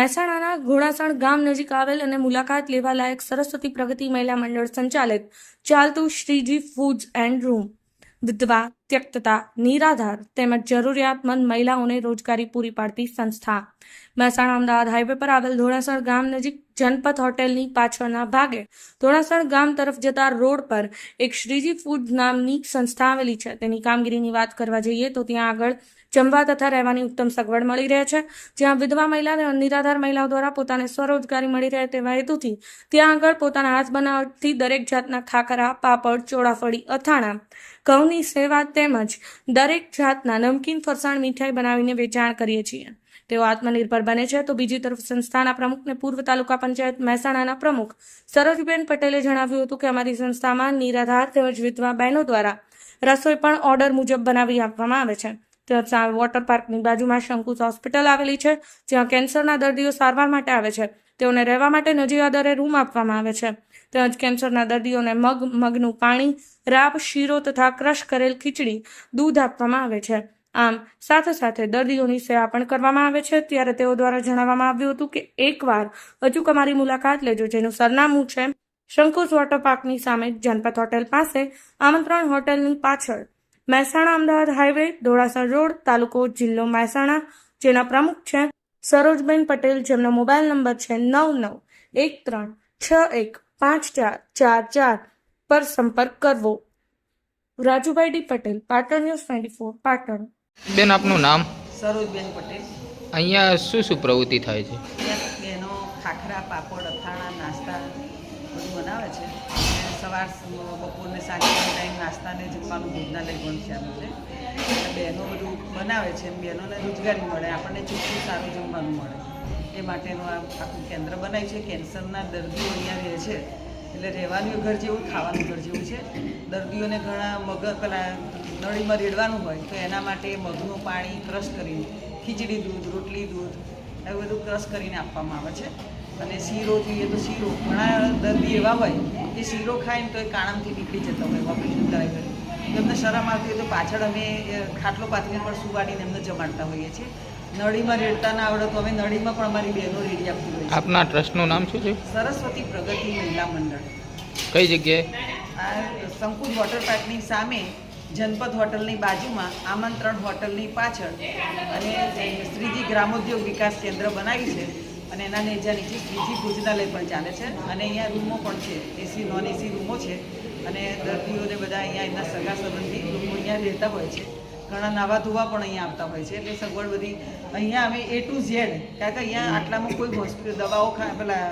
મહેસાણાના ઘોડાસણ ગામ નજીક આવેલ અને મુલાકાત લેવા લાયક સરસ્વતી પ્રગતિ મહિલા મંડળ સંચાલિત ચાલતું શ્રીજી ફૂડ્સ એન્ડ રૂમ વિધવા, ત્યક્તતા, નિરાધાર તેમજ જરૂરિયાતમંદ મહિલાઓને રોજગારી પૂરી પાડતી સંસ્થા મહેસાણા અમદાવાદ હાઈવે પર આવેલ ધોળાસણ ગામ નજીક જનપથ હોટેલની પાછળના ભાગે ધોળાસણ ગામ તરફ જતા રોડ પર એક શ્રીજી ફૂડ્સ નામની સંસ્થા આવેલી છે. તેની કામગીરીની વાત કરવા જઈએ તો ત્યાં આગળ જમવા તથા રહેવાની ઉત્તમ સગવડ મળી રહે છે. જ્યાં વિધવા મહિલા અને નિરાધાર મહિલાઓ દ્વારા પોતાને સ્વરોજગારી મળી રહે તેવા હેતુથી ત્યાં આગળ પોતાના હાથ બનાવટથી દરેક જાતના ખાખરા, પાપડ, ચોળાફળી, અથાણા, ઘઉંની સેવા તેમજ દરેક જાતના નમકીન, ફરસાણ, મીઠાઈ બનાવીને વેચાણ કરીએ છીએ. તેઓ આત્મનિર્ભર બને છે. તો બીજી તરફ સંસ્થાના પ્રમુખને પૂર્વ તાલુકા પંચાયત મહેસાણાના પ્રમુખ સરોજબેન પટેલે જણાવ્યું હતું કે અમારી સંસ્થામાં નિરાધાર તેમજ વિધવા બહેનો દ્વારા રસોઈ પણ ઓર્ડર મુજબ બનાવી આપવામાં આવે છે. ત્યાં વોટર પાર્કની બાજુમાં શંકુસ હોસ્પિટલ આવેલી છે, જ્યાં કેન્સરના દર્દીઓ સારવાર માટે આવે છે. તેઓને રહેવા માટે નજીવા દરે રૂમ આપવામાં આવે છે. તેમજ કેન્સરના દર્દીઓને મગનું પાણી, રાબ, શીરો તથા ક્રશ કરેલ ખીચડી, દૂધ આપવામાં આવે છે. આમ સાથે સાથે દર્દીઓની સેવા પણ કરવામાં આવે છે. ત્યારે તેઓ દ્વારા જણાવવામાં આવ્યું હતું કે એકવાર અચૂક અમારી મુલાકાત લેજો, જેનું સરનામું છે શંકુસ વોટર પાર્કની સામે જનપથ હોટેલ પાસે, આમંત્રણ હોટેલની પાછળ, મહેસાણા અમદાવાદ હાઈવે, ધોળાસણ રોડ, તાલુકો જિલ્લો મહેસાણા. જેના પ્રમુખ છે સરોજબેન પટેલ, જેમનો મોબાઈલ નંબર છે 9913615444 પર સંપર્ક કરવો. Rajubhai D Patel, Patan news 24, Patan. બેન, આપનું નામ? સરોજબેન પટેલ. અહીંયા શું પ્રવૃત્તિ થાય છે? અહીંયા બહેનો ખાખરા, પાપડ, અથાણા, નાસ્તા બધું બનાવે છે. અને સવાર, બપોરને સાંજે ટાઈમ નાસ્તાને જમવાનું ભોજનાલય પણ ચાલુ છે. એટલે બહેનો બધું બનાવે છે. બહેનોને રોજગારી મળે, આપણને ચોખ્ખું સારું જમવાનું મળે. એ માટેનું આ આખું કેન્દ્ર બનાવ્યું છે. કેન્સરના દર્દીઓ અહીંયા રહે છે, એટલે રહેવાનું ઘર જેવું, ખાવાનું ઘર જેવું છે. દર્દીઓને ઘણા પેલા નળીમાં રેડવાનું હોય તો એના માટે મગનું પાણી ક્રશ કરીને, ખીચડી દૂધ, રોટલી દૂધ એવું બધું ક્રશ કરીને આપવામાં આવે છે. અને શીરો જોઈએ તો શીરો, ઘણા દર્દી એવા હોય કે શીરો ખાઈને તો એ કાણમથી નીકળી જતા હોય ઓપરેશન કરાવી. એમને શરમ આવતી હોય તો પાછળ અમે ખાટલો પાથરીને પણ સુવાડીને એમને જમાડતા હોઈએ છીએ. નળીમાં રેડતા ના આવડે તો અમે નળીમાં પણ અમારી બહેનો રેડી આપતી હોય છે. આપના ટ્રસ્ટનું નામ શું છે? સરસ્વતી પ્રગતિ મહિલા મંડળ. કઈ જગ્યાએ? આ શંકુસ વોટર પાર્કની સામે, જનપથ હોટલની બાજુમાં, આમંત્રણ હોટલની પાછળ, અને શ્રીજી ગ્રામોદ્યોગ વિકાસ કેન્દ્ર બનાવ્યું છે. અને એના નેજા નીચે શ્રીજી ભોજનાલય પણ ચાલે છે. અને અહીંયા રૂમો પણ છે, એસી નોન એસી રૂમો છે. અને દર્દીઓને બધા અહીંયા એમના સગા સંબંધી લોકો અહીંયા રહેતા હોય છે. ઘણા નાવા ધોવા પણ અહીંયા આવતા હોય છે. એટલે સગવડ બધી અહીંયા અમે A to Z, કારણ કે અહીંયા આટલામાં કોઈ હોસ્પિટલ દવાઓ પેલા